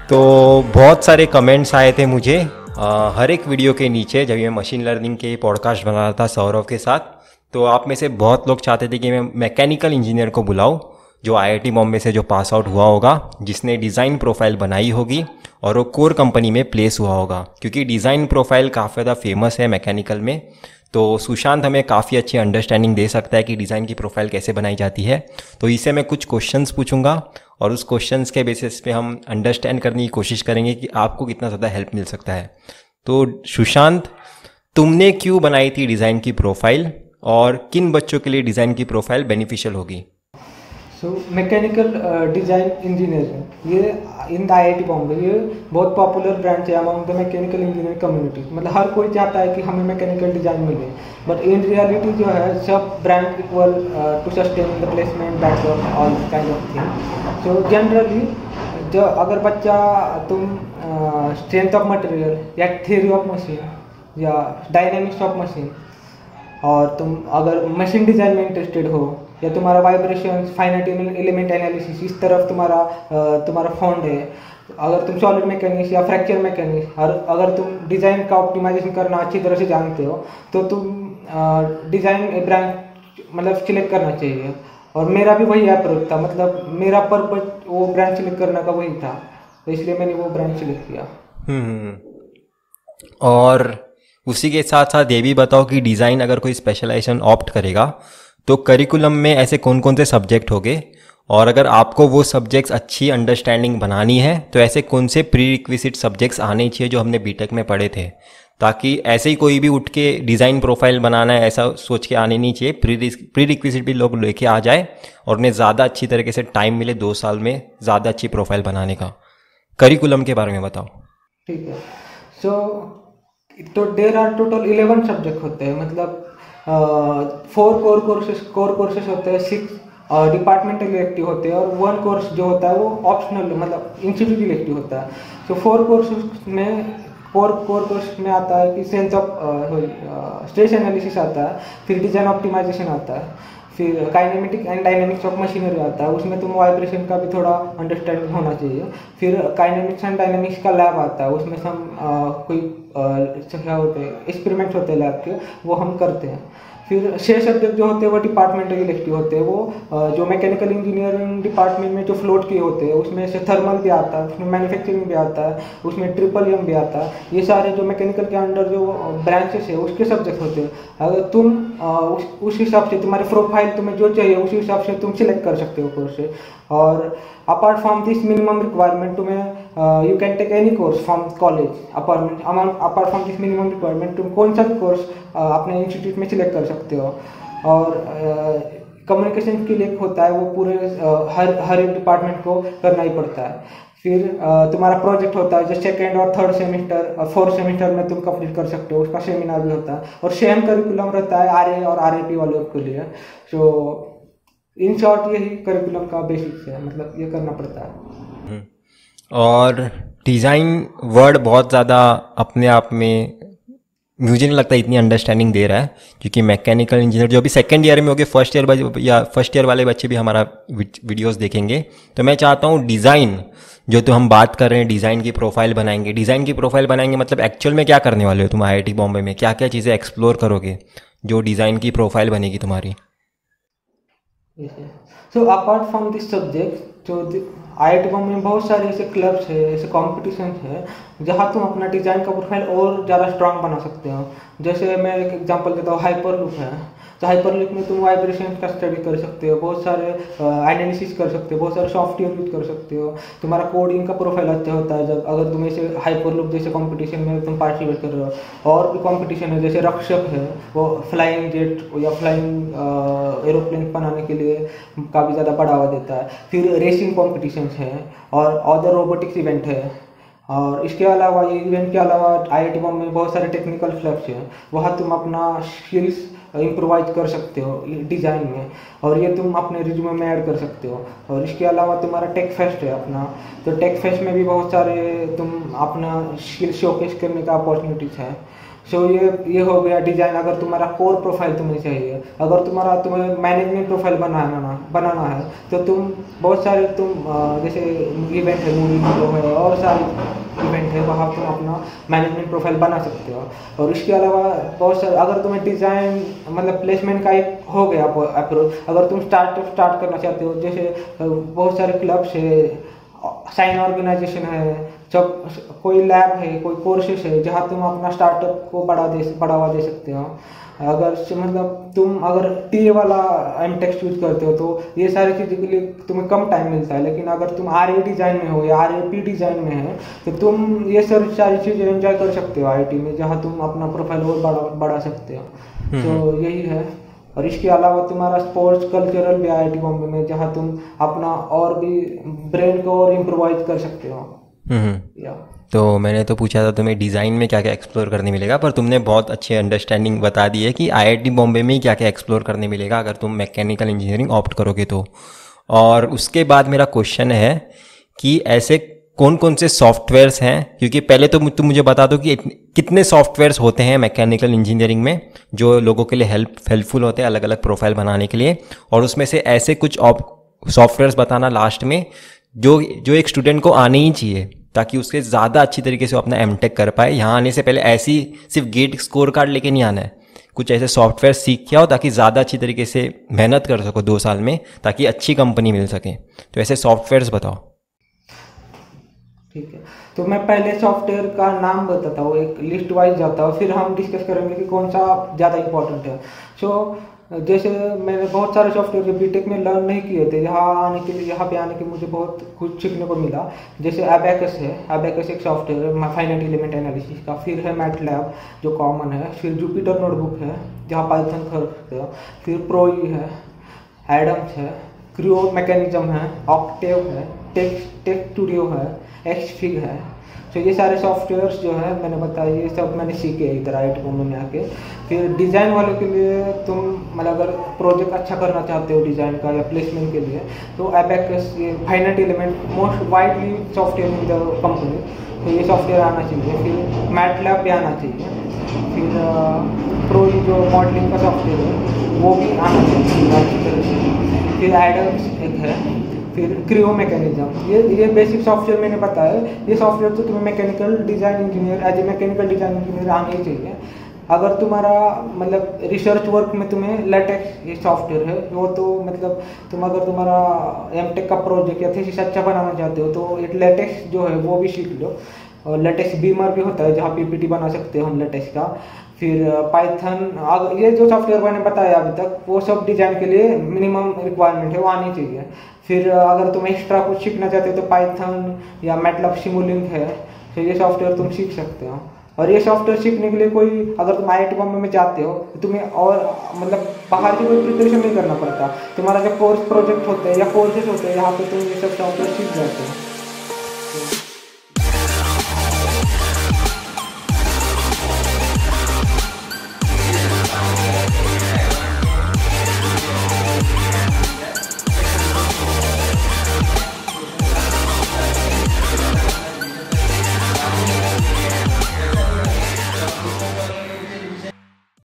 तो बहुत सारे कमेंट्स आए थे मुझे हर एक वीडियो के नीचे जब मैं मशीन लर्निंग के पॉडकास्ट बना रहा था सौरभ के साथ। तो आप में से बहुत लोग चाहते थे कि मैं मैकेनिकल इंजीनियर को बुलाऊं जो आईआईटी बॉम्बे से जो पास आउट हुआ होगा, जिसने डिज़ाइन प्रोफाइल बनाई होगी और वो कोर कंपनी में प्लेस हुआ होगा, क्योंकि डिज़ाइन प्रोफाइल काफ़ी ज़्यादा फेमस है मैकेनिकल में। तो सुशांत हमें काफ़ी अच्छी अंडरस्टैंडिंग दे सकता है कि डिज़ाइन की प्रोफाइल कैसे बनाई जाती है। तो इससे मैं कुछ क्वेश्चंस पूछूंगा और उस क्वेश्चंस के बेसिस पे हम अंडरस्टैंड करने की कोशिश करेंगे कि आपको कितना ज़्यादा हेल्प मिल सकता है। तो सुशांत, तुमने क्यों बनाई थी डिज़ाइन की प्रोफाइल और किन बच्चों के लिए डिज़ाइन की प्रोफाइल बेनिफिशियल होगी? मैकेनिकल डिज़ाइन इंजीनियरिंग ये इन द आईआईटी बॉम्बे ये बहुत पॉपुलर ब्रांच है among the mechanical engineering community. मतलब हर कोई चाहता है कि हमें मैकेनिकल डिज़ाइन मिले, बट इन रियलिटी जो है सब branch equal to sustain the placement backward all kind of thing. So generally जो अगर बच्चा तुम स्ट्रेंथ ऑफ मटेरियल या थ्योरी ऑफ मशीन या डायनेमिक्स ऑफ मशीन और तुम अगर मशीन डिज़ाइन में इंटरेस्टेड हो या तुम्हारा वाइब्रेशन फाइनाइट एलिमेंट एनालिसिस इस तरफ तुम्हारा फॉन्ड है, अगर तुम सॉलिड मैकेनिक्स या फ्रैक्चर मैकेनिक्स और अगर तुम डिज़ाइन का ऑप्टिमाइजेशन करना अच्छी तरह से जानते हो तो तुम डिज़ाइन ब्रांच मतलब सिलेक्ट करना चाहिए। और मेरा भी वही अप्रोच था, मतलब मेरा पर्पज वो ब्रांच सिलेक्ट करने का वही था, तो इसलिए मैंने वो ब्रांच सिलेक्ट किया। और उसी के साथ साथ ये भी बताओ कि डिज़ाइन अगर कोई स्पेशलाइजेशन ऑप्ट करेगा तो करिकुलम में ऐसे कौन कौन से सब्जेक्ट होंगे, और अगर आपको वो सब्जेक्ट्स अच्छी अंडरस्टैंडिंग बनानी है तो ऐसे कौन से प्री रिक्विजिट सब्जेक्ट्स आने चाहिए जो हमने बीटेक में पढ़े थे, ताकि ऐसे ही कोई भी उठ के डिज़ाइन प्रोफाइल बनाना है ऐसा सोच के आने नहीं चाहिए। प्री रिक्विजिट भी लोग लेके आ जाए और उन्हें ज़्यादा अच्छी तरीके से टाइम मिले 2 साल में ज़्यादा अच्छी प्रोफाइल बनाने का। करिकुलम के बारे में बताओ। ठीक है, तो देर आर टोटल 11 सब्जेक्ट होते हैं, मतलब 4 कोर कोर्सेज होते हैं, 6 डिपार्टमेंटल इलेक्टिव होते हैं और 1 कोर्स जो होता है वो ऑप्शनल मतलब इंस्टीट्यूट इलेक्टिव होता है। तो 4 कोर्स में आता है कि सेंस ऑफ स्ट्रेस एनालिसिस आता है, फिर डिजाइन ऑप्टिमाइजेशन आता है, फिर kinematic and dynamics of machinery आता है, उसमें तुम वाइब्रेशन का भी थोड़ा अंडरस्टैंडिंग होना चाहिए। फिर काइनेमिक्स एंड डायनेमिक्स का लैब आता है, उसमें हम कोई क्या होते हैं एक्सपेरिमेंट्स होते हैं लैब के, वो हम करते हैं। फिर 6 सब्जेक्ट जो होते हैं वो डिपार्टमेंटल इलेक्टिव होते हैं, वो जो मैकेनिकल इंजीनियरिंग डिपार्टमेंट में जो फ्लोट किए होते हैं उसमें से थर्मल भी आता है, उसमें मैन्युफैक्चरिंग भी आता है, उसमें ट्रिपल एम भी आता है। ये सारे जो मैकेनिकल के अंडर जो ब्रांचेस है उसके सब्जेक्ट होते हैं। अगर तुम उस हिसाब से तुम्हारी प्रोफाइल तुम्हें जो चाहिए उसी हिसाब से तुम सिलेक्ट कर सकते हो कोर्स से। और apart from this minimum requirement तुम्हें you can take any course from college. Apart from this minimum requirement तुम कौन सा भी कोर्स अपने इंस्टीट्यूट में सिलेक्ट कर सकते हो। और कम्युनिकेशन स्किल एक होता है, वो पूरे हर एक डिपार्टमेंट को करना ही पड़ता है। फिर तुम्हारा प्रोजेक्ट होता है जो 2nd और 3rd सेमेस्टर और 4th सेमेस्टर में तुम कंप्लीट कर सकते हो, उसका सेमिनार भी होता है और सेम करिकुलम रहता है आरए और आरएपी वालों के लिए। सो इन शॉर्ट यही करिकुलम का बेसिक्स है, मतलब ये करना पड़ता है। और डिज़ाइन वर्ड बहुत ज़्यादा अपने आप में मुझे नहीं लगता इतनी अंडरस्टैंडिंग दे रहा है, क्योंकि मैकेनिकल इंजीनियर जो अभी 2nd ईयर में होंगे, फर्स्ट ईयर वाले बच्चे भी हमारा वीडियोस देखेंगे। तो मैं चाहता हूँ डिज़ाइन जो तो हम बात कर रहे हैं, डिज़ाइन की प्रोफाइल बनाएंगे मतलब एक्चुअल में क्या करने वाले हो तुम आईआईटी बॉम्बे में, क्या क्या चीज़ें एक्सप्लोर करोगे जो डिज़ाइन की प्रोफाइल बनेगी तुम्हारी? So apart from this subject जो आईआईटी बॉम्बे में बहुत सारे ऐसे क्लब्स है, ऐसे कॉम्पिटिशन है जहाँ तुम अपना डिज़ाइन का प्रोफाइल और ज़्यादा स्ट्रांग बना सकते हो। जैसे मैं एक एग्जांपल देता हूँ, हाइपरलूप है। तो हाइपरलूप में तुम वाइब्रेशन का स्टडी कर सकते हो, बहुत सारे एनालिसिस कर सकते हो, बहुत सारे सॉफ्टवेयर यूज कर सकते हो। तुम्हारा कोडिंग का प्रोफाइल अच्छा होता है जब अगर तुम ऐसे हाइपरलूप जैसे कंपटीशन में तुम पार्टिसिपेट कर रहे हो। और भी कंपटीशन है, जैसे रक्षक है, वो फ्लाइंग जेट या फ्लाइंग एरोप्लेन बनाने के लिए काफ़ी ज़्यादा बढ़ावा देता है। फिर रेसिंग कॉम्पिटिशन्स है और अदर रोबोटिक्स इवेंट है। और इसके अलावा ये इवेंट के अलावा आईआईटी बॉम्बे में बहुत सारे टेक्निकल क्लब्स हैं, वहाँ तुम अपना स्किल्स इम्प्रोवाइज कर सकते हो डिज़ाइन में, और ये तुम अपने रिज्यूमे में ऐड कर सकते हो। और इसके अलावा तुम्हारा टेक फेस्ट है अपना, तो टेक फेस्ट में भी बहुत सारे तुम अपना स्किल शोकेस करने का अपॉर्चुनिटीज है। सो ये हो गया डिज़ाइन। अगर तुम्हारा कोर प्रोफाइल तुम्हें चाहिए, अगर तुम्हें मैनेजमेंट प्रोफाइल बनाना है तो तुम बहुत सारे जैसे इवेंट है, मूवी है और सारे इवेंट है, वहाँ तुम अपना मैनेजमेंट प्रोफाइल बना सकते हो। और इसके अलावा बहुत सारे, अगर तुम्हें डिज़ाइन मतलब प्लेसमेंट का एक हो गया अप्रोच, अगर तुम स्टार्ट करना चाहते हो, जैसे बहुत सारे क्लब्स है, साइन ऑर्गेनाइजेशन है, जब कोई लैब है, कोई कोर्सेस है जहाँ तुम अपना स्टार्टअप को बढ़ावा दे सकते हो। अगर मतलब तुम अगर टीए वाला एमटेक चूज करते हो तो ये सारी चीज़ों के लिए तुम्हें कम टाइम मिलता है, लेकिन अगर तुम आरए डिज़ाइन में हो या आरएपी डिज़ाइन में है तो तुम ये सारी चीज़ें एंजॉय कर सकते हो आईटी में, जहाँ तुम अपना प्रोफाइल और बढ़ा सकते हो। तो यही है। और इसके अलावा तुम्हारा स्पोर्ट्स कल्चरल भी आईआईटी बॉम्बे में, जहाँ तुम अपना और भी ब्रेन को और इम्प्रोवाइज कर सकते हो। या तो मैंने तो पूछा था तुम्हें डिज़ाइन में क्या क्या एक्सप्लोर करने मिलेगा, पर तुमने बहुत अच्छी अंडरस्टैंडिंग बता दी है कि आईआईटी बॉम्बे में क्या क्या एक्सप्लोर करने मिलेगा अगर तुम मैकेनिकल इंजीनियरिंग ऑप्ट करोगे तो। और उसके बाद मेरा क्वेश्चन है कि ऐसे कौन कौन से सॉफ्टवेयर्स हैं, क्योंकि पहले तो तुम मुझे बता दो कि कितने सॉफ्टवेयर्स होते हैं मैकेनिकल इंजीनियरिंग में जो लोगों के लिए हेल्पफुल होते हैं अलग अलग प्रोफाइल बनाने के लिए, और उसमें से ऐसे कुछ सॉफ्टवेयर्स बताना लास्ट में जो एक स्टूडेंट को आने ही चाहिए ताकि उसके ज़्यादा अच्छी तरीके से अपना एमटेक कर पाए। यहाँ आने से पहले ऐसी सिर्फ गेट स्कोर कार्ड लेके नहीं आना है, कुछ ऐसे सॉफ्टवेयर सीख के आओ ताकि ज़्यादा अच्छी तरीके से मेहनत कर सको 2 साल में, ताकि अच्छी कंपनी मिल सके। तो ऐसे सॉफ्टवेयर्स बताओ। ठीक है, तो मैं पहले सॉफ्टवेयर का नाम बताता हूँ, एक लिस्ट वाइज जाता हूँ, फिर हम डिस्कस करेंगे कि कौन सा ज़्यादा इम्पोर्टेंट है। जैसे मैंने बहुत सारे सॉफ्टवेयर बीटेक में लर्न नहीं किए थे, यहाँ पे आने के मुझे बहुत कुछ सीखने को मिला। जैसे अबैकस है, अबैकस एक सॉफ्टवेयर है फाइनाइट एलिमेंट एनालिसिस का। फिर है मैटलैब जो कॉमन है, फिर जुपिटर नोटबुक है जहाँ पाइथन कर सकते हो, फिर प्रोई है, एडम्स है, क्रियो मैकेनिज्म है, ऑक्टेव है, टेक स्टूडियो है, एक्सफिग है। तो ये सारे सॉफ्टवेयर्स जो है मैंने बताया, ये सब मैंने सीखे इधर आईआईटी बॉम्बे में आके। फिर डिज़ाइन वालों के लिए तुम मतलब अगर प्रोजेक्ट अच्छा करना चाहते हो डिज़ाइन का या प्लेसमेंट के लिए, तो अबैकस, ये finite element most widely software in the company, तो ये सॉफ्टवेयर आना चाहिए। फिर मैटलैब भी आना चाहिए। फिर प्रोई जो मॉडलिंग का सॉफ्टवेयर है वो भी आना चाहिए अच्छी तरह से। फिर एडम्स एक है, फिर क्रियो मैकेनिज्म। ये बेसिक सॉफ्टवेयर मैंने बताया। ये सॉफ्टवेयर तो तुम्हें mechanical design engineer as a mechanical design engineer आने ही चाहिए। अगर तुम्हारा मतलब रिसर्च वर्क में तुम्हें लेटेक्स ये सॉफ्टवेयर है, वो तो मतलब अगर तुम्हारा एमटेक का प्रोजेक्ट या थीसिस अच्छा बनाना चाहते हो तो एक लेटेक्स जो है वो भी सीख लो। और लेटेक्स बीमर भी होता है जहाँ पीपीटी बना सकते हो हम लेटेक्स का। फिर पाइथन, ये जो सॉफ्टवेयर मैंने बताया अभी तक वो सब डिज़ाइन के लिए मिनिमम रिक्वायरमेंट है, वो आनी चाहिए। फिर अगर तुम एक्स्ट्रा कुछ सीखना चाहते हो तो पाइथन या मैटलैब सिमुलिंक है, तो ये सॉफ्टवेयर तुम सीख सकते हो। और ये सॉफ्टवेयर सीखने के लिए अगर तुम आईआईटी बॉम्बे में जाते हो तो तुम्हें और मतलब बाहर की कोई प्रिपरेशन नहीं करना पड़ता। तुम्हारा जो कोर्स प्रोजेक्ट होते हैं या कोर्सेज होते हैं यहाँ पे तुम ये सब सॉफ्टवेयर सीख जाते हो।